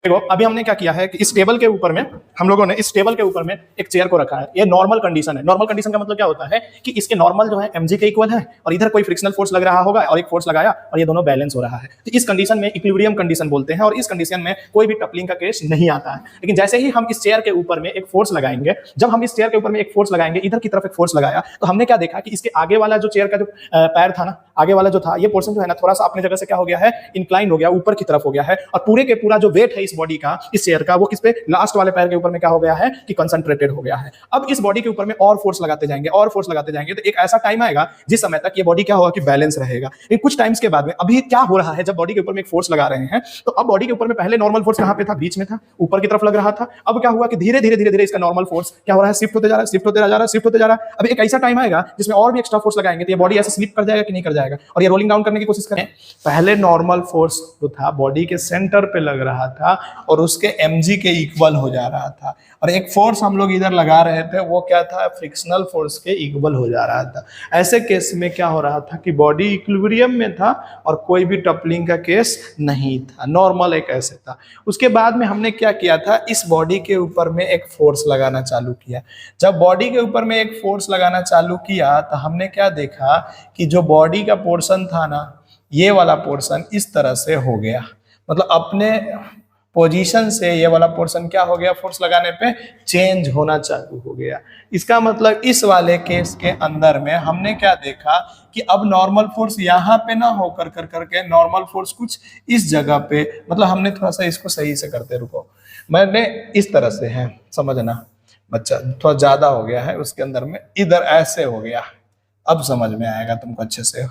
देखो अभी हमने क्या किया है कि इस टेबल के ऊपर में हम लोगों ने इस टेबल के ऊपर में एक चेयर को रखा है। ये नॉर्मल कंडीशन है। नॉर्मल कंडीशन का मतलब क्या होता है कि इसके नॉर्मल जो है mg के इक्वल है और इधर कोई फ्रिक्शनल फोर्स लग रहा होगा और एक फोर्स लगाया और ये दोनों बैलेंस हो रहा है। तो इस कंडीशन में इक्विलिब्रियम कंडीशन बोलते हैं और इस कंडीशन में कोई भी कपलिंग का केस नहीं आता है। लेकिन जैसे ही हम इस चेयर के ऊपर में एक फोर्स लगाएंगे, जब हम इस चेयर के ऊपर में एक फोर्स लगाएंगे, इधर की तरफ एक फोर्स लगाया, तो हमने क्या देखा कि इसके आगे वाला जो चेयर का जो पैर था ना, आगे वाला जो था, ये पोर्शन जो है ना थोड़ा सा अपने जगह से क्या हो गया है, इंक्लाइन हो गया, ऊपर की तरफ हो गया है और पूरे के पूरा जो वेट है इस बॉडी का, इस चेयर का, वो किस पे, लास्ट वाले पैर के ऊपर में क्या हो गया है कि कंसंट्रेटेड हो गया है। अब इस बॉडी के ऊपर में और फोर्स लगाते जाएंगे और फोर्स लगाते जाएंगे, तो एक ऐसा टाइम आएगा जिस समय तक ये बॉडी क्या होगा कि बैलेंस रहेगा। लेकिन कुछ टाइम्स के बाद में अभी क्या हो रहा है, जब बॉडी के ऊपर में एक फोर्स लगा रहे हैं, तो अब बॉडी के ऊपर में पहले नॉर्मल फोर्स कहां पे था, बीच में था, ऊपर की तरफ लग रहा था। अब क्या हुआ कि धीरे धीरे धीरे धीरे इसका नॉर्मल फोर्स क्या हो रहा है, शिफ्ट होते जा रहा है, शिफ्ट होते जा रहा है, शिफ्ट होते जा रहा है। अब एक ऐसा टाइम आएगा जिसमें और भी एक्स्ट्रा फोर्स लगाएंगे, तो ये बॉडी ऐसे स्लिप कर जाएगा कि नहीं कर जाएगा, और ये रोलिंग डाउन करने की कोशिश करें। पहले नॉर्मल फोर्स जो था बॉडी के सेंटर पे लग रहा था और उसके mg के इक्वल हो जा रहा था, और एक फोर्स हम लोग इधर लगा रहे थे, वो क्या था, फ्रिक्शनल फोर्स के इक्वल हो जा रहा था। ऐसे केस में क्या हो रहा था कि बॉडी इक्विलिब्रियम में था और कोई भी टपलिंग का केस नहीं था, नॉर्मल एक ऐसे था। उसके बाद में हमने क्या किया था, इस बॉडी के ऊपर में एक फोर्स लगाना चालू किया। जब बॉडी के ऊपर में एक फोर्स लगाना चालू किया तो हमने क्या देखा कि जो बॉडी का पोर्शन था ना, ये वाला पोर्शन इस तरह से हो गया, मतलब अपने पोजीशन से ये वाला पोर्शन क्या हो गया, फोर्स लगाने पे चेंज होना चालू हो गया। इसका मतलब इस वाले केस के अंदर में हमने क्या देखा कि अब नॉर्मल फोर्स यहाँ पे ना होकर कर करके नॉर्मल फोर्स कुछ इस जगह पे, मतलब हमने थोड़ा सा इसको सही से करते, रुको, मैंने इस तरह से है, समझना बच्चा, थोड़ा ज्यादा हो गया है उसके अंदर में, इधर ऐसे हो गया, अब समझ में आएगा तुमको अच्छे से।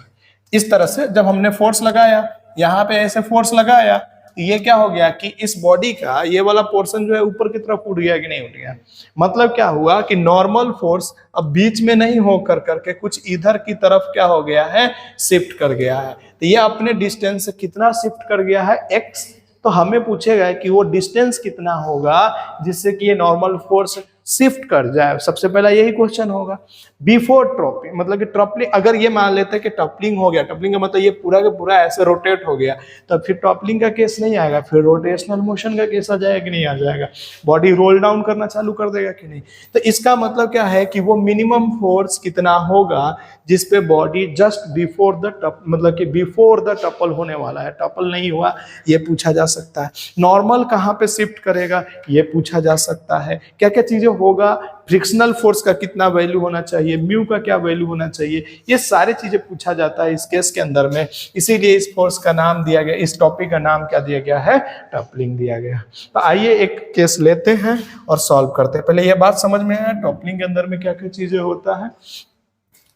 इस तरह से जब हमने फोर्स लगाया, यहाँ पे ऐसे फोर्स लगाया, ये क्या हो गया कि इस बॉडी का ये वाला पोर्शन जो है ऊपर की तरफ उठ गया कि नहीं उठ गया, मतलब क्या हुआ कि नॉर्मल फोर्स अब बीच में नहीं हो कर करके कुछ इधर की तरफ क्या हो गया है, शिफ्ट कर गया है। तो ये अपने डिस्टेंस से कितना शिफ्ट कर गया है, x। तो हमें पूछेगा कि वो डिस्टेंस कितना होगा जिससे कि ये नॉर्मल फोर्स शिफ्ट कर जाए, सबसे पहला यही क्वेश्चन होगा। बिफोर ट्रॉपलिंग, मतलब कि ट्रॉपलिंग, अगर ये मान लेते हैं कि टपलिंग हो गया, टपलिंग का मतलब ये पूरा का पूरा ऐसे रोटेट हो गया, तो फिर टॉपलिंग का केस नहीं आएगा, फिर रोटेशनल मोशन का केस आ जाएगा कि नहीं आ जाएगा, बॉडी रोल डाउन करना चालू कर देगा कि नहीं। तो इसका मतलब क्या है कि वो मिनिमम फोर्स कितना होगा जिसपे body just before the top, मतलब कि बिफोर द टपल होने वाला है, टपल नहीं हुआ, ये पूछा जा सकता है। नॉर्मल कहाँ पे शिफ्ट करेगा, ये पूछा जा सकता है। क्या क्या चीजें होगा, फ्रिक्शनल फोर्स का कितना वैल्यू होना चाहिए, म्यू का क्या वैल्यू होना चाहिए, ये सारी चीजें पूछा जाता है इस केस के अंदर में। इसीलिए इस फोर्स का नाम दिया गया, इस टॉपिक का नाम क्या दिया गया है, टपलिंग दिया गया। तो आइए एक केस लेते हैं और सॉल्व करते हैं। पहले ये बात समझ में है टपलिंग के अंदर में क्या क्या चीजें होता है।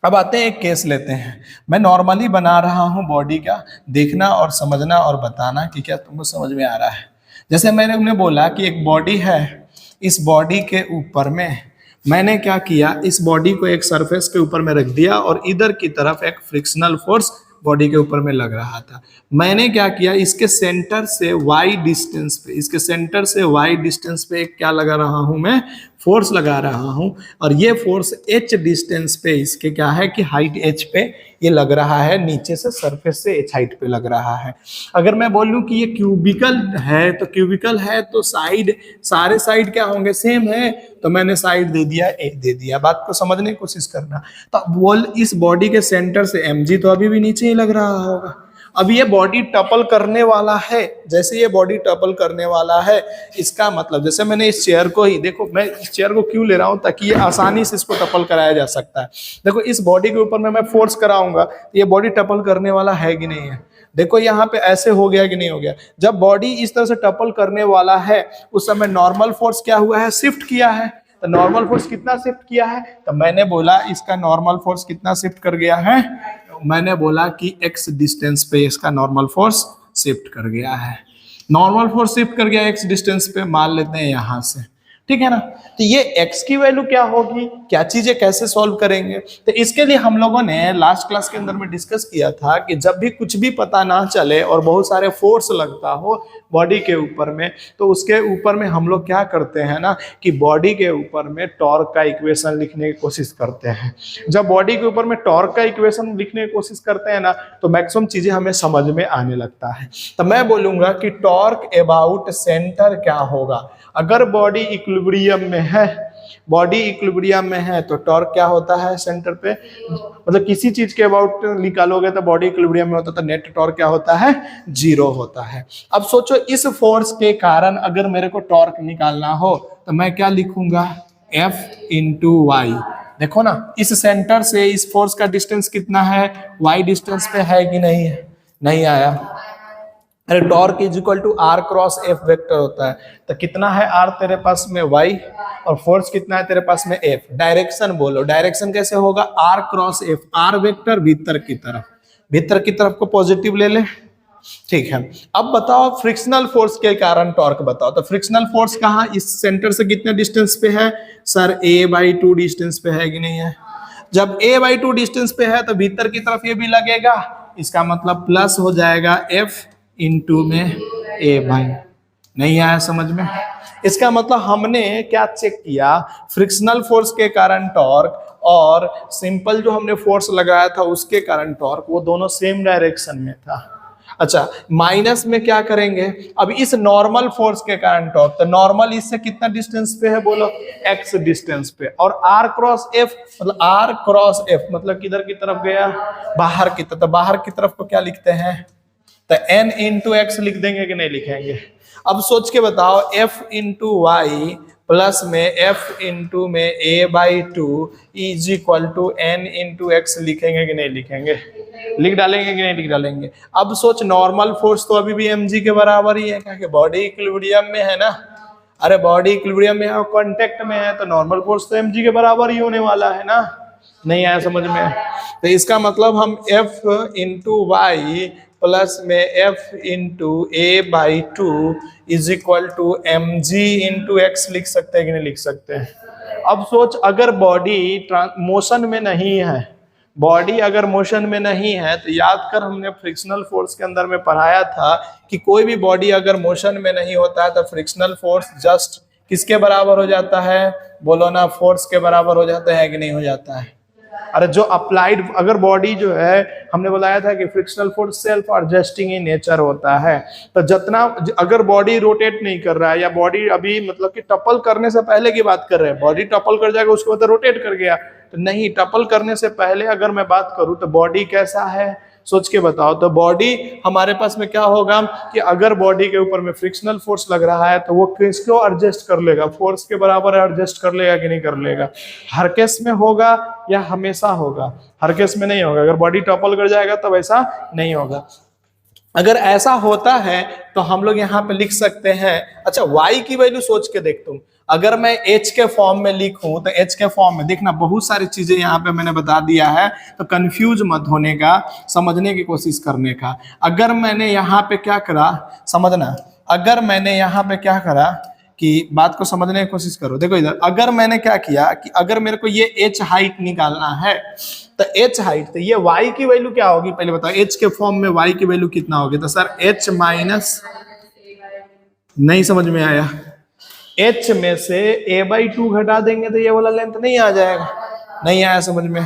अब आते हैं एक केस लेते हैं, मैं नॉर्मली बना रहा हूं बॉडी का, देखना और समझना और बताना कि क्या तुमको समझ में आ रहा है। जैसे मैंने उन्हें बोला कि एक बॉडी है, इस बॉडी के ऊपर में मैंने क्या किया, इस बॉडी को एक सरफेस के ऊपर में रख दिया और इधर की तरफ एक फ्रिक्शनल फोर्स बॉडी के ऊपर में लग रहा था। मैंने क्या किया, इसके सेंटर से y डिस्टेंस पे, इसके सेंटर से y डिस्टेंस पे एक क्या लगा रहा हूं, मैं फोर्स लगा रहा हूं, और ये फोर्स h डिस्टेंस पे, इसके क्या है कि हाइट h पे ये लग रहा है, नीचे से सरफेस से h हाइट पे लग रहा है। अगर मैं बोलूं कि ये क्यूबिकल है, तो क्यूबिकल है तो साइड, सारे साइड क्या होंगे, सेम है, तो मैंने साइड दे दिया a दे दिया। बात को समझने की कोशिश करना। तो बोल इस बॉडी के सेंटर से mg तो अभी भी नीचे ही लग रहा होगा। अब ये बॉडी टपल करने वाला है, जैसे ये बॉडी टपल करने वाला है, इसका मतलब जैसे मैंने इस चेयर को ही, देखो मैं इस चेयर को क्यों ले रहा हूं, ताकि ये आसानी से इसको टपल कराया जा सकता है। देखो इस बॉडी के ऊपर में मैं फोर्स कराऊंगा तो ये बॉडी टपल करने वाला है कि नहीं है। देखो यहाँ पे ऐसे हो गया कि नहीं हो गया। जब बॉडी इस तरह से टपल करने वाला है उस समय नॉर्मल फोर्स क्या हुआ है, शिफ्ट किया है। तो नॉर्मल फोर्स कितना शिफ्ट किया है, तो मैंने बोला इसका नॉर्मल फोर्स कितना शिफ्ट कर गया है, मैंने बोला कि x डिस्टेंस पे इसका नॉर्मल फोर्स शिफ्ट कर गया है। नॉर्मल फोर्स शिफ्ट कर गया x डिस्टेंस पे, मान लेते हैं यहाँ से ठीक है ना। तो ये x की वैल्यू क्या होगी, क्या चीजें कैसे सॉल्व करेंगे, तो इसके लिए हम लोगों ने लास्ट क्लास के अंदर में डिस्कस किया था कि जब भी कुछ भी पता ना चले और बहुत सारे फोर्स लगता हो बॉडी के ऊपर में, तो उसके ऊपर में हम लोग क्या करते हैं ना कि बॉडी के ऊपर में टॉर्क का इक्वेशन लिखने की कोशिश करते हैं। जब बॉडी के ऊपर में टॉर्क का इक्वेशन लिखने की कोशिश करते हैं ना, तो मैक्सिमम चीजें हमें समझ में आने लगता है। तो मैं बोलूंगा कि टॉर्क अबाउट सेंटर क्या होगा। अगर बॉडी इक्विलिब्रियम में है, बॉडी इक्विलिब्रियम में है तो टॉर्क क्या होता है सेंटर पे, मतलब किसी चीज के अबाउट निकालोगे तो बॉडी इक्विलिब्रियम में होता है तो नेट टॉर्क क्या होता है, 0 होता है। अब सोचो इस फोर्स के कारण अगर मेरे को टॉर्क निकालना हो तो मैं क्या लिखूंगा, F इंटू वाई। देखो ना इस सेंटर से इस फोर्स का डिस्टेंस कितना है, y डिस्टेंस पे है कि नहीं है, नहीं आया। अरे torque is equal to r cross f vector होता है, तो कितना है r तेरे पास में y और फोर्स कितना है तेरे पास में f। डायरेक्शन बोलो, डायरेक्शन कैसे होगा, r cross f, r vector भीतर की तरफ, भीतर की तरफ को पॉजिटिव ले ले, ठीक है। अब बताओ फ्रिक्शनल फोर्स के कारण टॉर्क बताओ, तो फ्रिक्शनल फोर्स कहाँ, इस सेंटर से कितने डिस्टेंस पे है सर, a/2 डिस्टेंस पे है कि नहीं है। जब a/2 डिस्टेंस पे है तो भीतर की तरफ ये भी लगेगा, इसका मतलब प्लस हो जाएगा f इंटू में a/, नहीं आया समझ में। इसका मतलब हमने क्या चेक किया, फ्रिक्शनल फोर्स के कारण टॉर्क और सिंपल जो हमने फोर्स लगाया था उसके कारण टॉर्क, वो दोनों सेम डायरेक्शन में था। अच्छा माइनस में क्या करेंगे, अब इस नॉर्मल फोर्स के कारण टॉर्क, तो नॉर्मल इससे कितना डिस्टेंस पे है बोलो, x डिस्टेंस पे, और r क्रॉस f मतलब r क्रॉस f मतलब किधर की तरफ गया, बाहर की तरफ। तो बाहर की तरफ को क्या लिखते हैं, तो n इंटू एक्स लिख देंगे कि नहीं लिखेंगे। अब सोच के बताओ f इंटू वाई प्लस में f इंटू में a/2 is equal to n into x लिखेंगे कि नहीं लिखेंगे, लिख डालेंगे कि नहीं लिख डालेंगे। अब सोच नॉर्मल फोर्स तो अभी भी mg के बराबर ही है, क्या बॉडी इक्विलिब्रियम में है ना। अरे बॉडी इक्विलिब्रियम में है और कांटेक्ट में है, तो नॉर्मल फोर्स तो mg के बराबर ही होने वाला है ना, नहीं आया समझ में। तो इसका मतलब हम f इंटू वाई प्लस में f into a/2 is equal to mg into x लिख सकते हैं कि नहीं लिख सकते हैं। अब सोच अगर बॉडी मोशन में नहीं है, बॉडी अगर मोशन में नहीं है तो याद कर हमने फ्रिक्शनल फोर्स के अंदर में पढ़ाया था कि कोई भी बॉडी अगर मोशन में नहीं होता है तो फ्रिक्शनल फोर्स जस्ट किसके बराबर हो जाता है, बोलो ना, फोर्स के बराबर हो जाता है कि नहीं हो जाता है। अरे जो अप्लाइड अगर बॉडी जो है, हमने बताया था कि frictional force self adjusting in nature होता है, तो जितना अगर बॉडी रोटेट नहीं कर रहा है या बॉडी अभी मतलब कि टपल करने से पहले की बात कर रहे हैं, बॉडी टपल कर जाएगा उसके बाद रोटेट कर गया, तो नहीं, टपल करने से पहले अगर मैं बात करूं तो बॉडी कैसा है सोच के बताओ। तो बॉडी हमारे पास में क्या होगा कि अगर बॉडी के ऊपर में फ्रिक्शनल फोर्स लग रहा है तो वो किसको एडजस्ट कर लेगा, फोर्स के बराबर एडजस्ट कर लेगा कि नहीं कर लेगा। हर केस में होगा या हमेशा होगा, हर केस में नहीं होगा। अगर बॉडी टॉपल कर जाएगा तब ऐसा नहीं होगा। अगर ऐसा होता है तो हम लोग यहाँ पे लिख सकते हैं, अच्छा y की वैल्यू सोच के देख तुम, अगर मैं h के फॉर्म में लिखूं तो h के फॉर्म में देखना बहुत सारी चीजें यहाँ पे मैंने बता दिया है, तो कंफ्यूज मत होने का, समझने की कोशिश करने का। अगर मैंने यहाँ पे क्या करा समझना, अगर मैंने यहाँ पे क्या करा कि बात को समझने की कोशिश करो। देखो इधर अगर मैंने क्या किया कि अगर मेरे को ये h हाइट निकालना है तो h हाइट, तो ये y की वैल्यू क्या होगी पहले बताओ, h के फॉर्म में y की वैल्यू कितना होगी, तो सर h माइनस, नहीं समझ में आया, h में से a/2 घटा देंगे तो ये वाला लेंथ नहीं आ जाएगा, नहीं आया समझ में।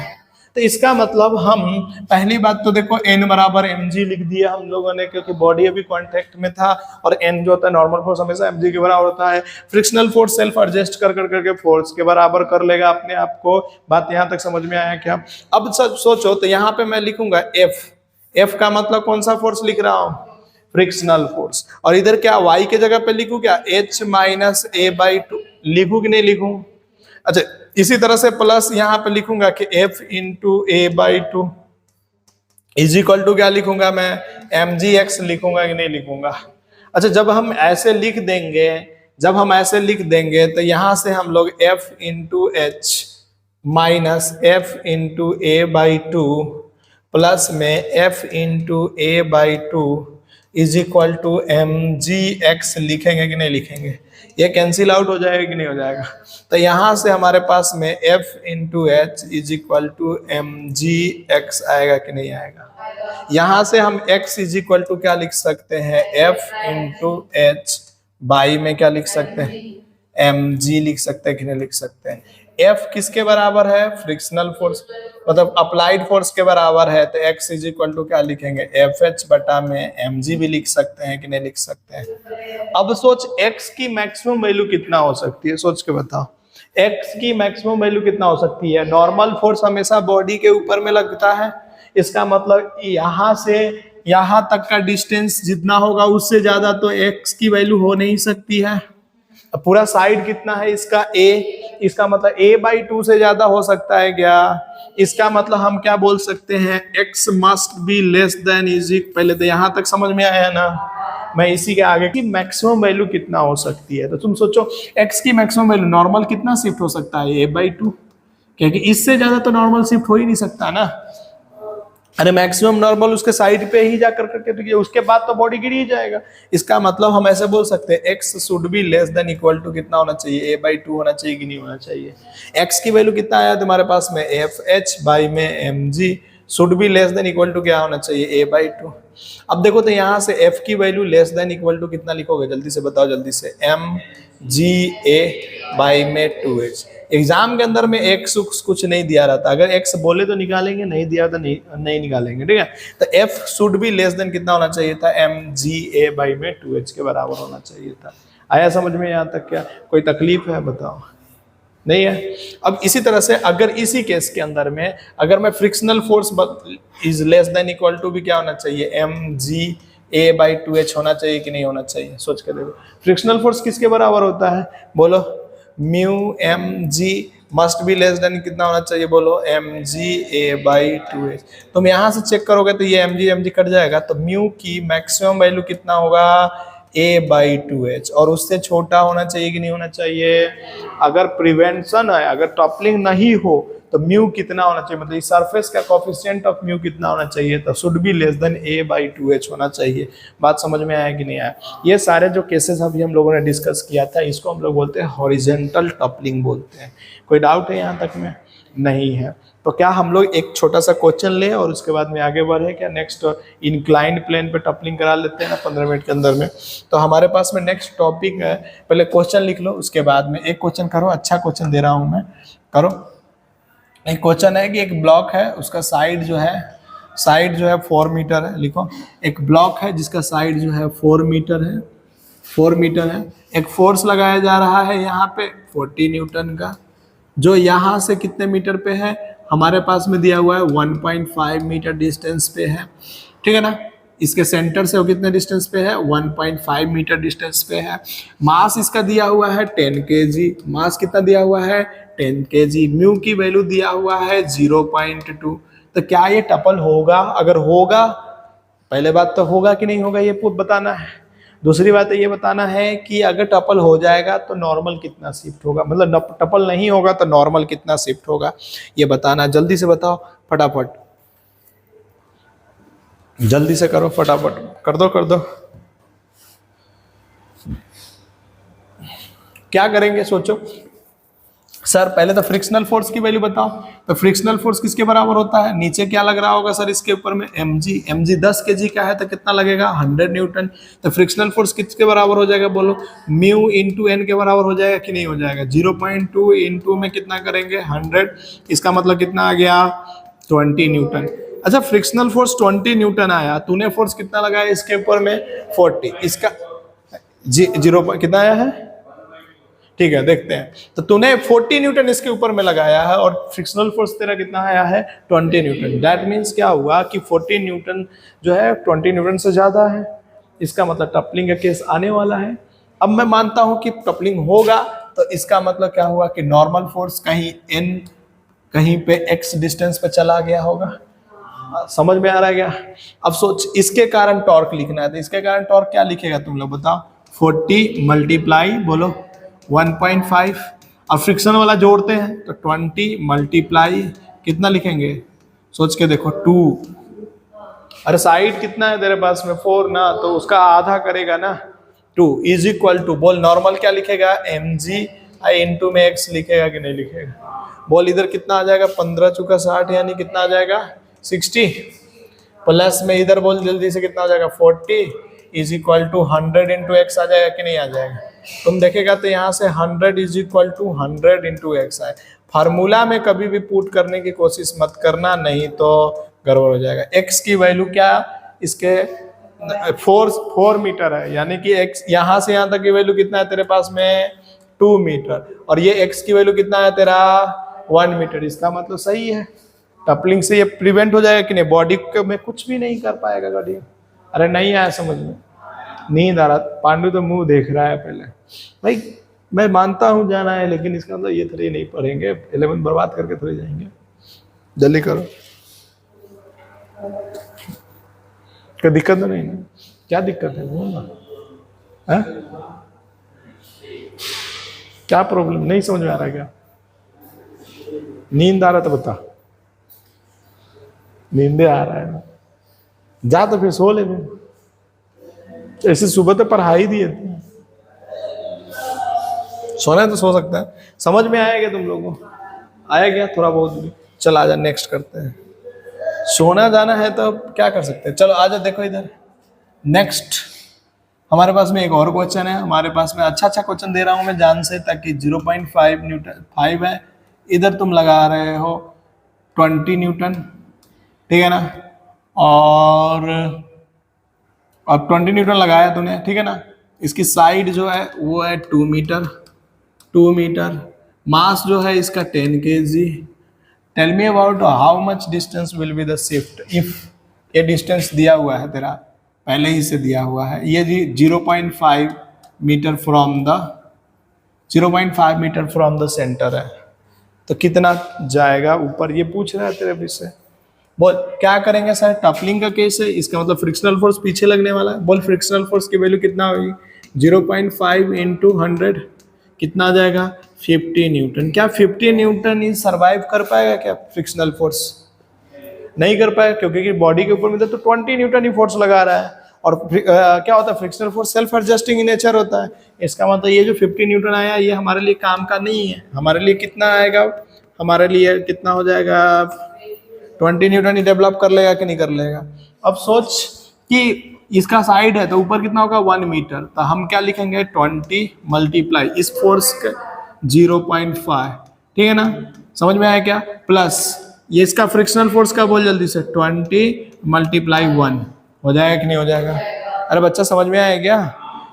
तो इसका मतलब हम पहली बात तो देखो n बराबर mg लिख दिया हम लोगों ने, क्योंकि बॉडी अभी कांटेक्ट में था और n जो होता है नॉर्मल फोर्स हमेशा mg के बराबर होता है। फ्रिक्शनल फोर्स सेल्फ एडजस्ट कर करके फोर्स के बराबर कर लेगा अपने आप को। बात यहाँ तक समझ में आया क्या। अब सोचो तो यहाँ पे मैं लिखूंगा f का मतलब कौन सा फोर्स लिख रहा हूँ, फ्रिक्शनल फोर्स, और इधर क्या y के जगह पे लिखूं क्या, h माइनस a/2 लिखूं कि नहीं लिखूं। अच्छा इसी तरह से प्लस यहाँ पे लिखूंगा कि f into a/2 is equal to क्या लिखूंगा मैं, mgx लिखूंगा कि नहीं लिखूंगा। अच्छा जब हम ऐसे लिख देंगे, जब हम ऐसे लिख देंगे तो यहाँ से हम लोग f into h minus f into a/2 plus में f into a/2 is equal to m g x लिखेंगे कि नहीं लिखेंगे? ये कैंसिल आउट हो जाएगा कि नहीं हो जाएगा? तो यहां से हमारे पास में f into h is equal to m g x आएगा कि नहीं आएगा? यहां से हम x इज इक्वल टू क्या लिख सकते हैं? एफ इंटू एच बाई में क्या लिख सकते हैं? एम जी लिख सकते हैं कि नहीं लिख सकते हैं? एफ किसके बराबर है? फ्रिक्शनल फोर्स, मतलब अप्लाइड फोर्स के बराबर है। तो x इज इक्वल टू क्या लिखेंगे? एफ एच बटा में एम जी भी लिख सकते हैं कि नहीं लिख सकते हैं? अब सोच x की मैक्सिमम वैल्यू कितना हो सकती है, सोच के बताओ। x की मैक्सिमम वैल्यू कितना हो सकती है? नॉर्मल फोर्स हमेशा बॉडी के ऊपर में लगता है, इसका मतलब यहां से यहां तक का डिस्टेंस जितना होगा उससे ज्यादा तो x की वैल्यू हो नहीं सकती है। अब पूरा साइड कितना है इसका? a, इसका मतलब a/2 से ज्यादा हो सकता है क्या? इसका मतलब हम क्या बोल सकते हैं? x must be less then is equal, पहले तो यहां तक समझ में आया ना? मैं इसी के आगे की मैक्सिमम वैल्यू कितना हो सकती है, तो तुम सोचो x की मैक्सिमम वैल्यू नॉर्मल कितना शिफ्ट हो सकता है? a/2, क्योंकि इससे ज्यादा तो नॉर्मल शिफ्ट हो ही नहीं सकता ना। अरे मैक्सिमम नॉर्मल उसके साइड पे ही जाकर करके तो उसके बाद तो बॉडी गिर ही जाएगा। इसका मतलब हम ऐसे बोल सकते हैं x should be less than equal to कितना होना चाहिए? a/2 होना चाहिए कि नहीं होना चाहिए? x की वैल्यू कितना आया तुम्हारे पास में? एफ एच बाई में m g should be less than equal to क्या होना चाहिए? a/2। अब देखो तो यहाँ से f की value less than equal to कितना लिखोगे? जल्दी से बताओ, जल्दी से। एम जी ए बाई में 2h। एग्जाम के अंदर में x कुछ नहीं दिया रहता, अगर x बोले तो निकालेंगे, नहीं दिया तो नहीं निकालेंगे, ठीक है? तो f should be less than कितना होना चाहिए था? एम जी ए बाई में 2h के बराबर होना चाहिए था। आया समझ में यहाँ तक? क्या कोई तकलीफ है बताओ? नहीं है। अब इसी तरह से अगर इसी केस के अंदर में अगर मैं frictional force is less than equal to भी क्या होना चाहिए? एम जी a/2h होना चाहिए कि नहीं होना चाहिए? सोच के देखो, फ्रिक्शनल फोर्स किसके बराबर होता है? बोलो, mu m g must be less than कितना होना चाहिए? बोलो, एम जी a/2h। तुम यहाँ से चेक करोगे तो ये एम जी कट जाएगा, तो म्यू की मैक्सिमम वैल्यू कितना होगा? a/2h, और उससे छोटा होना चाहिए कि नहीं होना चाहिए? अगर प्रिवेंशन है, अगर टॉपलिंग नहीं हो तो म्यू कितना होना चाहिए? मतलब इस सरफेस का कोफिशिएंट ऑफ म्यू कितना होना चाहिए? तो should be less then a/2h होना चाहिए। बात समझ में आया कि नहीं आया? ये सारे जो केसेस अभी हम लोगों ने डिस्कस किया था, इसको हम लोग बोलते हैं हॉरिजॉन्टल टॉपलिंग बोलते हैं। कोई डाउट है यहाँ तक में? नहीं है। तो क्या हम लोग एक छोटा सा क्वेश्चन ले और उसके बाद में आगे बढ़े क्या? नेक्स्ट इंक्लाइंड प्लेन पे टॉपलिंग करा लेते हैं ना 15 मिनट के अंदर में। तो हमारे पास में नेक्स्ट टॉपिक है, पहले क्वेश्चन लिख लो, उसके बाद में एक क्वेश्चन करो। अच्छा क्वेश्चन दे रहा हूं मैं, करो। एक क्वेश्चन है कि एक ब्लॉक है, उसका साइड जो है 4 मीटर है। लिखो, एक ब्लॉक है जिसका साइड जो है 4 मीटर है, 4 मीटर है। एक फोर्स लगाया जा रहा है यहाँ पे 40 न्यूटन का, जो यहाँ से कितने मीटर पे है? हमारे पास में दिया हुआ है 1.5 मीटर डिस्टेंस पे है, ठीक है ना? इसके सेंटर से वो कितने डिस्टेंस पे है? 1.5 मीटर डिस्टेंस पे है। मास इसका दिया हुआ है 10 kg। मास कितना दिया हुआ है? 10 kg। म्यू की वैल्यू दिया हुआ है 0.2। तो क्या ये टपल होगा? अगर होगा, पहले बात तो होगा कि नहीं होगा ये बताना है। दूसरी बात ये बताना है कि अगर टपल हो जाएगा तो नॉर्मल कितना शिफ्ट होगा, मतलब टपल नहीं होगा तो नॉर्मल कितना शिफ्ट होगा, ये बताना। जल्दी से बताओ, फटाफट, जल्दी से करो, फटाफट कर दो। क्या करेंगे सोचो। सर पहले तो फ्रिक्शनल फोर्स की वैल्यू बताओ। तो फ्रिक्शनल फोर्स किसके बराबर होता है? नीचे क्या लग रहा होगा सर इसके ऊपर में? mg 10 kg का है तो कितना लगेगा? 100 न्यूटन। तो फ्रिक्शनल फोर्स किसके बराबर हो जाएगा? बोलो, म्यू इंटू एन के बराबर हो जाएगा कि नहीं हो जाएगा? 0.2 इंटू में कितना करेंगे? 100। इसका मतलब कितना आ गया? 20 न्यूटन। अच्छा, फ्रिक्शनल फोर्स 20 न्यूटन आया, तूने फोर्स कितना लगाया इसके ऊपर में? 40। इसका जीरो कितना आया है? ठीक है, देखते हैं। तो तूने 40 न्यूटन इसके ऊपर में लगाया है और फ्रिक्शनल फोर्स तेरा कितना आया है? 20 न्यूटन। दैट मीन्स क्या हुआ कि 40 न्यूटन जो है 20 न्यूटन से ज्यादा है। इसका मतलब टपलिंग का केस आने वाला है। अब मैं मानता हूं कि टपलिंग होगा, तो इसका मतलब क्या हुआ कि नॉर्मल फोर्स कहीं n कहीं पे x डिस्टेंस पे चला गया होगा। समझ में आ रहा है क्या? अब सोच, इसके कारण टॉर्क लिखना है, तो इसके कारण टॉर्क क्या लिखेगा तुम लोग बताओ? 40 मल्टीप्लाई, बोलो 1.5, और फ्रिक्शन वाला जोड़ते हैं तो 20 मल्टीप्लाई कितना लिखेंगे? सोच के देखो, 2। अरे साइड कितना है तेरे पास में 4 ना, तो उसका आधा करेगा ना 2 इज इक्वल टू, बोल नॉर्मल क्या लिखेगा mg आई इंटू में x लिखेगा कि नहीं लिखेगा? बोल इधर कितना आ जाएगा 15 चुका 60 यानी कितना आ जाएगा 60 प्लस में इधर बोल जल्दी से कितना आ जाएगा 40 is equal to 100 into x आ जाएगा कि नहीं आ जाएगा? तुम देखेगा तो यहाँ से 100 is equal to 100 into x आए। फार्मूला में कभी भी पुट करने की कोशिश मत करना, नहीं तो गड़बड़ हो जाएगा। एक्स की वैल्यू क्या इसके 4 मीटर है, यानी कि एक्स यहाँ से यहाँ तक की वैल्यू कितना है तेरे पास में 2 मीटर, और ये एक्स की वैल्यू कितना है तेरा 1 मीटर। इसका मतलब सही है, टपलिंग से ये प्रिवेंट हो जाएगा कि नहीं, बॉडी में कुछ भी नहीं कर पाएगा गाड़ी। अरे नहीं आया समझ में, नींद आ रहा, पांडु तो मुंह देख रहा है पहले। भाई मैं मानता हूँ जाना है, लेकिन इसका मतलब ये थोड़ी नहीं पढ़ेंगे, 11 बर्बाद करके थोड़ी जाएंगे। जल्दी करो, कोई दिक्कत तो नहीं ना? क्या दिक्कत है बोलना, है क्या प्रॉब्लम, नहीं समझ में आ रहा है क्या? नींद आ रहा तो बता, नींदे आ रहा है ना, जा तो फिर सो ले। ऐसे सुबह तो पढ़ाई दिए थे, सोना है तो सो सकता है। समझ में आया क्या तुम लोगों को? आया क्या थोड़ा बहुत भी? चल आजा नेक्स्ट करते हैं। सोना जाना है तो क्या कर सकते हैं, चलो आजा। देखो इधर नेक्स्ट हमारे पास में एक और क्वेश्चन है। हमारे पास में अच्छा क्वेश्चन दे रहा हूं मैं जान से, ताकि 0.5 न्यूटन 5 है, इधर तुम लगा रहे हो 20 न्यूटन, ठीक है ना, और अब 20 न्यूटन लगाया तूने, ठीक है ना। इसकी साइड जो है वो है 2 मीटर, 2 मीटर। मास जो है इसका 10 kg। Tell me about how much distance will be the shift if, ये डिस्टेंस दिया हुआ है तेरा, पहले ही से दिया हुआ है। ये 0.5 metre from the 0.5 metre from the centre है, तो कितना जाएगा ऊपर, ये पूछ रहा है तेरे विषय। बोल क्या करेंगे सर, टपलिंग का केस है, इसका मतलब फ्रिक्शनल फोर्स पीछे लगने वाला है। बोल फ्रिक्शनल फोर्स की वैल्यू कितना होगी, 0.5 इंटू 100 कितना आ जाएगा 50 न्यूटन। क्या 50 न्यूटन ही सर्वाइव कर पाएगा क्या फ्रिक्शनल फोर्स? नहीं कर पाएगा, क्योंकि बॉडी के ऊपर में तो 20 न्यूटन ही फोर्स लगा रहा है, और क्या होता है frictional force self adjusting in nature होता है। इसका मतलब ये जो 50 न्यूटन आया ये हमारे लिए काम का नहीं है। हमारे लिए कितना आएगा, हमारे लिए कितना हो जाएगा 20 न्यूटन ही डेवलप कर लेगा कि नहीं कर लेगा। अब सोच कि इसका साइड है तो ऊपर कितना होगा 1 मीटर, तो हम क्या लिखेंगे 20 मल्टीप्लाई इस फोर्स के 0.5, ठीक है ना, समझ में आया क्या, प्लस ये इसका फ्रिक्शनल फोर्स का बोल जल्दी से 20 मल्टीप्लाई 1 हो जाएगा कि नहीं हो जाएगा? अरे बच्चा समझ में आया क्या?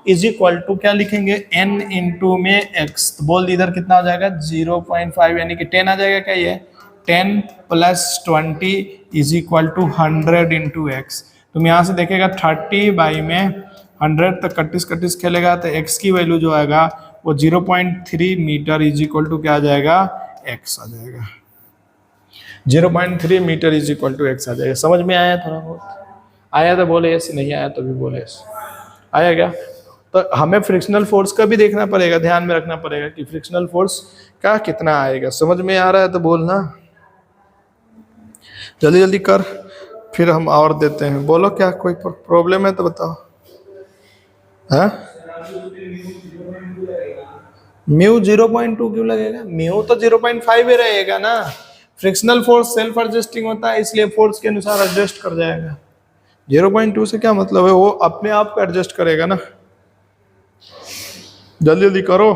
इज इक्वल टू क्या लिखेंगे n इंटू में x, तो बोल इधर कितना हो जाएगा 0.5 यानी कि 10 आ जाएगा क्या, ये 10 plus 20 is equal to 100 into x. तुम यहाँ से देखेगा 30 बाई में 100 तक कट्टिस खेलेगा, तो x की वैल्यू जो आएगा वो 0.3 मीटर इज इक्वल टू क्या आ जाएगा x आ जाएगा। 0.3 metre is equal to x आ जाएगा। समझ में आया? थोड़ा बहुत आया तो बोले यस, नहीं आया तो भी बोले यस। आया क्या? तो हमें फ्रिक्शनल फोर्स का भी देखना पड़ेगा, ध्यान में रखना पड़ेगा कि फ्रिक्शनल फोर्स का कितना आएगा। समझ में आ रहा है तो बोलना, जल्दी जल्दी कर, फिर हम और देते हैं। बोलो क्या कोई प्रॉब्लम है तो बताओ। हाँ म्यू 0.2 क्यों लगेगा? म्यू तो 0.5 ही रहेगा ना। फ्रिक्शनल फोर्स सेल्फ एडजस्टिंग होता है, इसलिए फोर्स के अनुसार एडजस्ट कर जाएगा। 0.2 से क्या मतलब है, वो अपने आप को एडजस्ट करेगा ना। जल्दी जल्दी करो,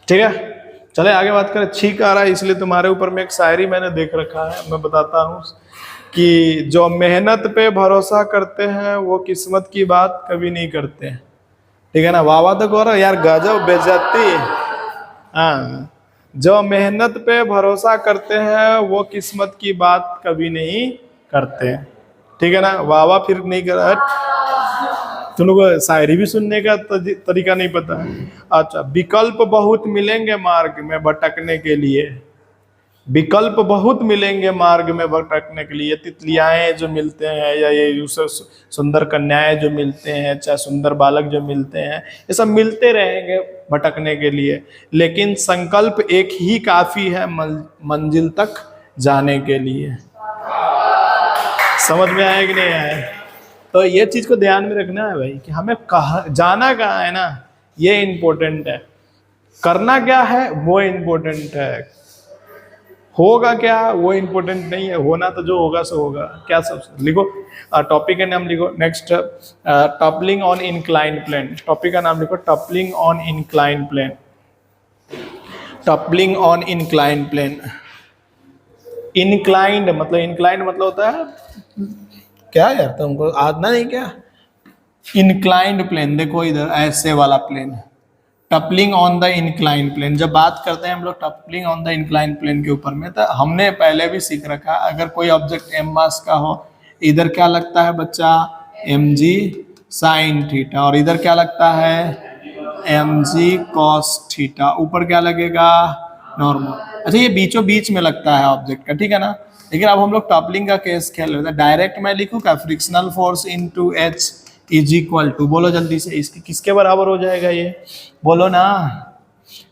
ठीक है। चले आगे बात करें। छींक आ रहा है इसलिए तुम्हारे ऊपर में एक शायरी मैंने देख रखा है, मैं बताता हूँ कि जो मेहनत पे भरोसा करते हैं वो किस्मत की बात कभी नहीं करते हैं, ठीक है ना। वाह तो करो यार, गजब बेइज्जती। हाँ, जो मेहनत पे भरोसा करते हैं वो किस्मत की बात कभी नहीं करते हैं, ठीक है ना। वाह फिर नहीं कर, तुम लोग को शायरी भी सुनने का तरीका नहीं पता है। अच्छा, विकल्प बहुत मिलेंगे मार्ग में भटकने के लिए, विकल्प बहुत मिलेंगे मार्ग में भटकने के लिए। तितलियाएं जो मिलते हैं या ये सुंदर कन्याएं जो मिलते हैं, चाहे सुंदर बालक जो मिलते हैं, ये सब मिलते रहेंगे भटकने के लिए, लेकिन संकल्प एक ही काफी है मंजिल तक जाने के लिए। समझ में आया कि नहीं आया? तो ये चीज को ध्यान में रखना है भाई कि हमें कहा जाना कहाँ है ना, ये इंपॉर्टेंट है। करना क्या है वो इंपॉर्टेंट है, होगा क्या वो इंपॉर्टेंट नहीं है। होना तो जो होगा सो होगा। क्या सब लिखो, टॉपिक का नाम लिखो। Next, toppling on incline plane. Topic का नाम लिखो toppling on incline plane. Toppling on incline plane. Inclined मतलब होता है क्या यार, तुमको आना नहीं क्या? इंक्लाइंड प्लेन, देखो इधर ऐसे वाला plane, toppling on the incline plane. जब बात करते हैं हम लोग toppling on the incline plane के ऊपर में, तो हमने पहले भी सीख रखा, अगर कोई ऑब्जेक्ट एम मास का हो, इधर क्या लगता है बच्चा, एम जी साइन थीटा, और इधर क्या लगता है, एम जी कॉस थीटा। ऊपर क्या लगेगा, नॉर्मल। अच्छा, ये बीचों बीच में लगता है ऑब्जेक्ट का, ठीक है ना। लेकिन अब हम लोग टपलिंग का केस खेल रहे हैं, डायरेक्ट मैं लिखूँ क्या, frictional force into h is equal to, बोलो जल्दी से, इसकी किसके बराबर हो जाएगा ये, बोलो ना।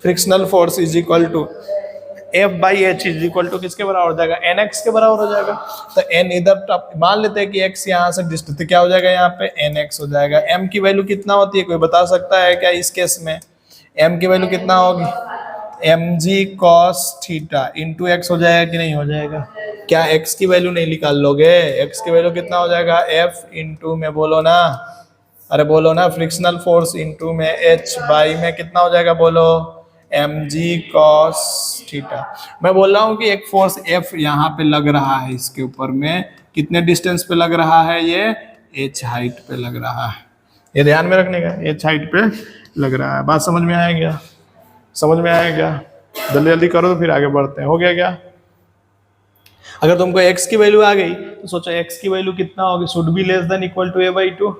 Frictional force is equal to f by h is equal to किसके बराबर हो जाएगा, एन एक्स के बराबर हो जाएगा। तो एन इधर मान लेते हैं कि एक्स यहाँ से डिस्टेंस, तो क्या हो जाएगा यहाँ पे एन एक्स हो जाएगा। एम की वैल्यू कितना होती है, कोई बता सकता है क्या इस केस में? एम की वैल्यू कितना होगी, m g cos theta into x हो जाएगा कि नहीं हो जाएगा? क्या एक्स की वैल्यू नहीं निकाल लोगे? एक्स की वैल्यू कितना हो जाएगा, एफ इंटू में, बोलो ना, अरे बोलो ना, फ्रिक्शनल फोर्स इंटू में एच बाई में कितना हो जाएगा, बोलो, एम जी कॉस थीटा। मैं बोल रहा हूँ कि एक फोर्स एफ यहाँ पे लग रहा है, इसके ऊपर में कितने डिस्टेंस पे लग रहा है, ये एच हाइट पे लग रहा है। ये ध्यान में रखने का, एच हाइट पे लग रहा है। बात समझ में आएगा? समझ में आएगा? जल्दी जल्दी करो तो फिर आगे बढ़ते हैं। हो गया क्या? अगर तुमको x की वैल्यू आ गई तो सोचो x की वैल्यू कितना होगी, should be less than equal to a/2।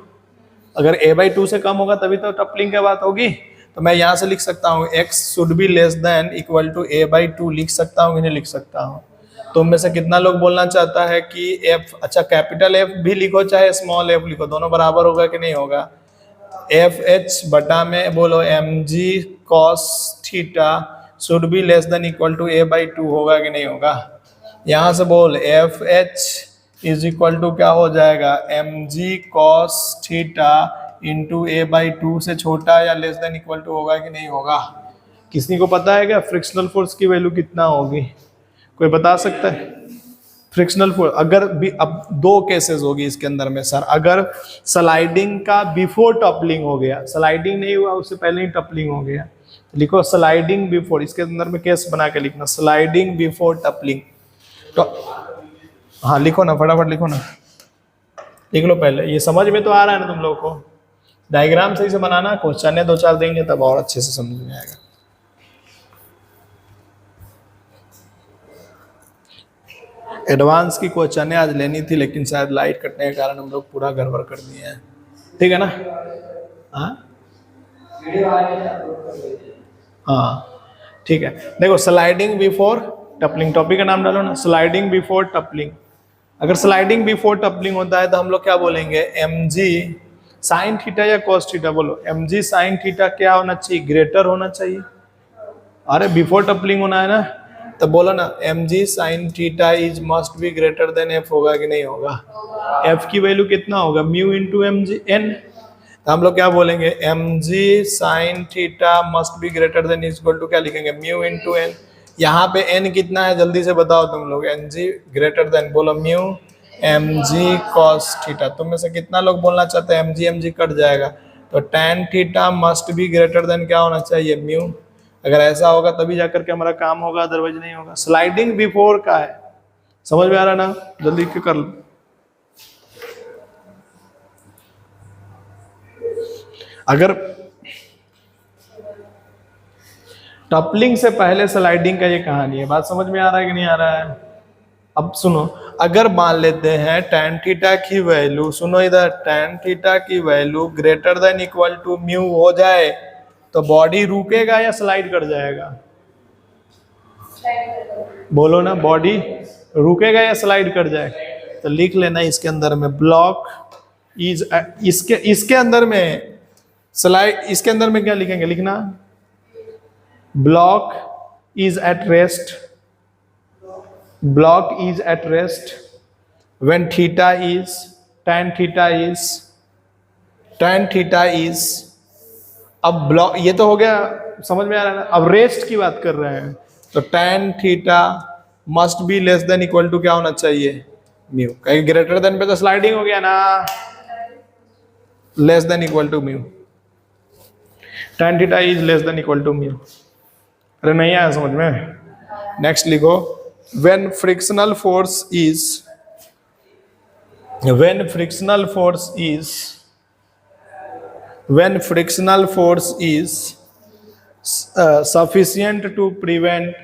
अगर a/2 से कम होगा तभी तो टपलिंग की बात होगी। तो मैं यहाँ से लिख सकता हूँ x should be less than equal to a/2, लिख सकता हूँ कि नहीं लिख सकता हूँ? तुम में से कितना लोग बोलना चाहता है कि f, अच्छा कैपिटल F भी लिखो चाहे स्मॉल f लिखो, दोनों बराबर होगा कि नहीं होगा? एफ एच बटा में बोलो m g cos theta should be less than equal to a/2 होगा कि नहीं होगा? यहाँ से बोल f h is equal to क्या हो जाएगा, m g cos theta into a/2 से छोटा या लेस देन इक्वल टू होगा कि नहीं होगा? किसी को पता है क्या फ्रिक्शनल फोर्स की वैल्यू कितना होगी? कोई बता सकता है? फ्रिक्शनल फोर्स अगर भी, अब दो केसेस होगी इसके अंदर में सर, अगर स्लाइडिंग का बिफोर टपलिंग हो गया, स्लाइडिंग नहीं हुआ उससे पहले ही टपलिंग हो गया, लिखो स्लाइडिंग बिफोर, इसके अंदर में केस बना के लिखना, स्लाइडिंग बिफोर टपलिंग। तो हाँ लिखो ना, फटाफट लिखो ना, लिख लो पहले। ये समझ में तो आ रहा है ना तुम लोगों को? डायग्राम सही से बनाना, क्वेश्चन है 2-4 देंगे तब और अच्छे से समझ में आएगा। एडवांस की क्वेश्चन आज लेनी थी लेकिन शायद लाइट कटने के कारण हम लोग पूरा गड़बड़ कर दिए हैं, ठीक है ना? हाँ ठीक है। देखो स्लाइडिंग बिफोर टपलिंग, टॉपिक का नाम डालो ना, स्लाइडिंग बिफोर टपलिंग। अगर स्लाइडिंग बिफोर टपलिंग होता है तो हम लोग क्या बोलेंगे, एम जी साइन थीटा या कॉस थीटा, बोलो एम जी साइन थीटा क्या होना चाहिए, ग्रेटर होना चाहिए। अरे बिफोर टपलिंग होना है ना, तो बोलो ना m g sine theta is must be greater than f, होगा कि नहीं होगा? एफ की वैल्यू कितना होगा, mu into m g n. तो हम लोग क्या बोलेंगे, m g sine theta must be greater than is equal to क्या लिखेंगे, म्यू इंटू एन। यहाँ पे एन कितना है जल्दी से बताओ तुम लोग, एन जी ग्रेटर देन, बोलो mu m g cos theta. तुम में से कितना लोग बोलना चाहते हैं एम जी कट जाएगा, तो tan theta must be greater then क्या होना चाहिए, म्यू। अगर ऐसा होगा तभी जाकर के हमारा काम होगा, अदरवाइज नहीं होगा। स्लाइडिंग बिफोर का है, समझ में आ रहा ना? जल्दी कर लो। अगर टपलिंग से पहले स्लाइडिंग का ये कहानी है, बात समझ में आ रहा है कि नहीं आ रहा है? अब सुनो, अगर मान लेते हैं टैन थीटा की वैल्यू, सुनो इधर, टैन थीटा की value greater than equal to mu हो जाए तो बॉडी रुकेगा या स्लाइड कर जाएगा? बोलो ना, बॉडी रुकेगा या स्लाइड कर जाएगा? तो लिख लेना इसके अंदर में, ब्लॉक इज, इसके अंदर में स्लाइड, इसके अंदर में क्या लिखेंगे, लिखना block is at rest, block is at rest when theta is tan theta is अब ब्लॉक, ये तो हो गया, समझ में आ रहा है ना। अब रेस्ट की बात कर रहे हैं, तो tan theta must be less than equal to क्या होना चाहिए, म्यू। कहीं ग्रेटर देन पे तो स्लाइडिंग हो गया ना, less than equal to mu. tan theta is less than equal to mu. अरे नहीं आया समझ में। नेक्स्ट लिखो, when frictional force is sufficient to prevent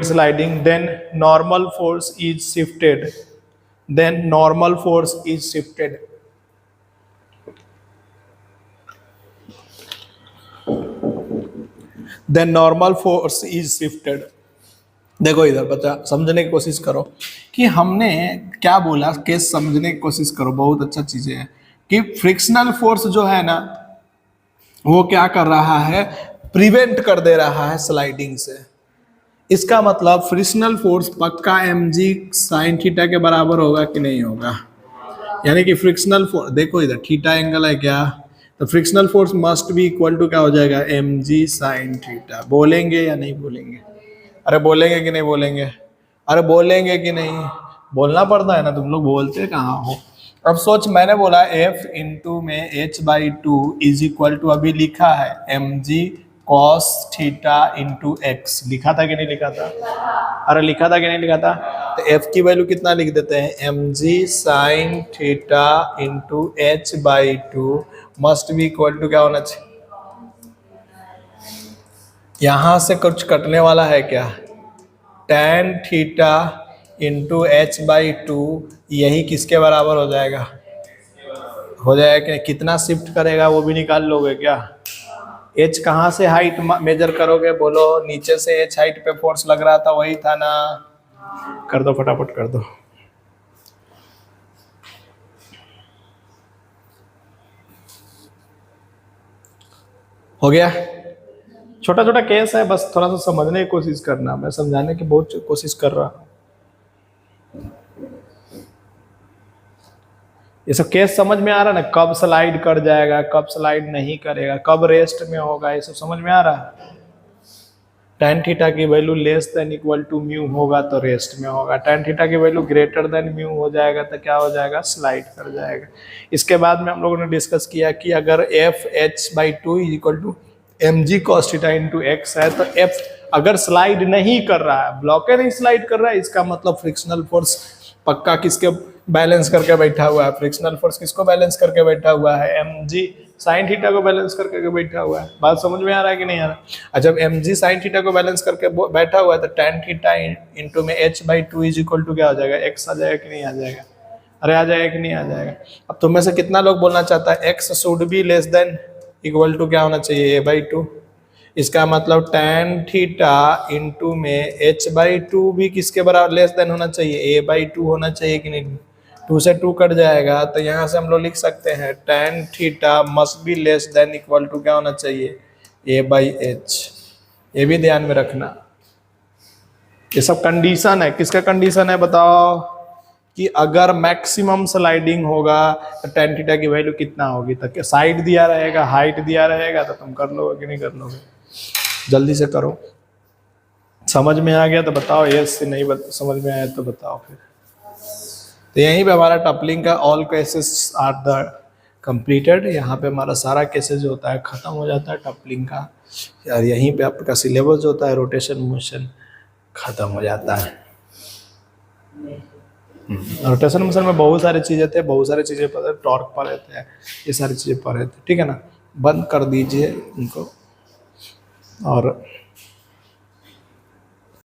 sliding, then normal force is shifted. Then normal force is shifted. देखो इधर बच्चा समझने की कोशिश करो कि हमने क्या बोला, केस समझने की कोशिश करो, बहुत अच्छा चीजें है कि फ्रिक्शनल फोर्स जो है ना वो क्या कर रहा है, प्रिवेंट कर दे रहा है स्लाइडिंग से। इसका मतलब फ्रिक्शनल फोर्स पक्का mg sin थीटा के बराबर होगा कि नहीं होगा, यानी कि फ्रिक्शनल फोर्स, देखो इधर थीटा एंगल है क्या, तो frictional force must be equal to क्या हो जाएगा, mg sin थीटा। बोलेंगे या नहीं बोलेंगे? अरे बोलेंगे कि नहीं बोलेंगे? अरे बोलेंगे कि नहीं? बोलना पड़ता है ना, तुम लोग बोलते कहाँ हो। अब सोच, मैंने बोला f इंटू में h/2 इज इक्वल टू, अभी लिखा है mg cos theta into x, लिखा था कि नहीं लिखा था? अरे लिखा था कि नहीं लिखा था? तो f की वैल्यू कितना लिख देते हैं, mg sin theta into h/2 must be equal to क्या होना चाहिए, यहां से कुछ कटने वाला है क्या, tan थीटा इंटू h/2, यही किसके बराबर हो जाएगा, हो जाएगा कि कितना शिफ्ट करेगा वो भी निकाल लोगे क्या? h कहाँ से हाइट मेजर करोगे, बोलो। नीचे से h हाइट पे फोर्स लग रहा था, वही था ना, कर दो फटाफट कर दो। हो गया, छोटा छोटा केस है, बस थोड़ा सा समझने की कोशिश करना, मैं समझाने की बहुत कोशिश कर रहा हूं। ये सब केस समझ में आ रहा है ना, कब स्लाइड कर जाएगा, कब स्लाइड नहीं करेगा, कब रेस्ट में होगा, ये सब समझ में आ रहा है। tan थीटा की value less than equal to mu होगा तो रेस्ट में होगा, tan थीटा की वैल्यू ग्रेटर देन म्यू हो जाएगा तो क्या हो जाएगा, स्लाइड कर जाएगा। इसके बाद में हम लोगों ने डिस्कस किया कि अगर f h/2 इज equal to mg cos theta into x है, तो f अगर स्लाइड नहीं कर रहा है, ब्लॉके नहीं स्लाइड कर रहा है, इसका मतलब फ्रिक्शनल फोर्स पक्का किसके बैलेंस करके बैठा हुआ है, फ्रिक्शनल फोर्स किसको बैलेंस करके बैठा हुआ है, mg sin थीटा को बैलेंस करके बैठा हुआ है। बात समझ में आ रहा है कि नहीं आ रहा? जब mg sin थीटा को बैलेंस करके बैठा हुआ है तो tan थीटा इंटू में h/2 इज इक्वल टू क्या हो जाएगा, x आ जाएगा कि नहीं आ जाएगा? अरे आ जाएगा कि नहीं आ जाएगा? अब तुम में से कितना लोग बोलना चाहता है x should be less than equal to क्या होना चाहिए, a/2। इसका मतलब tan थीटा इंटू में h/2 भी किसके बराबर लेस देन होना चाहिए, a/2 होना चाहिए कि नहीं? 2 से 2 कट जाएगा, तो यहाँ से हम लोग लिख सकते हैं tan theta must be less than equal to क्या होना चाहिए, a/h। ये भी ध्यान में रखना, ये सब कंडीशन है। किसका कंडीशन है बताओ, कि अगर मैक्सिमम स्लाइडिंग होगा तो tan थीटा की वैल्यू कितना होगी, तो साइड दिया रहेगा, हाइट दिया रहेगा, तो तुम कर लोगे कि नहीं कर लोगे? जल्दी से करो। समझ में आ गया तो बताओ, यस से नहीं समझ में आया तो बताओ फिर। तो यहीं पे हमारा टपलिंग का all cases are the completed, यहाँ पे हमारा सारा केसेस जो होता है खत्म हो जाता है टपलिंग का, और यहीं पे आपका सिलेबस जो होता है रोटेशन मोशन खत्म हो जाता है। रोटेशन मोशन में बहुत सारी चीजें थे, बहुत सारी चीजें पढ़े, टॉर्क पढ़े थे, ये सारी चीजें पढ़े थे, ठीक है ना। बंद कर दीजिए उनको और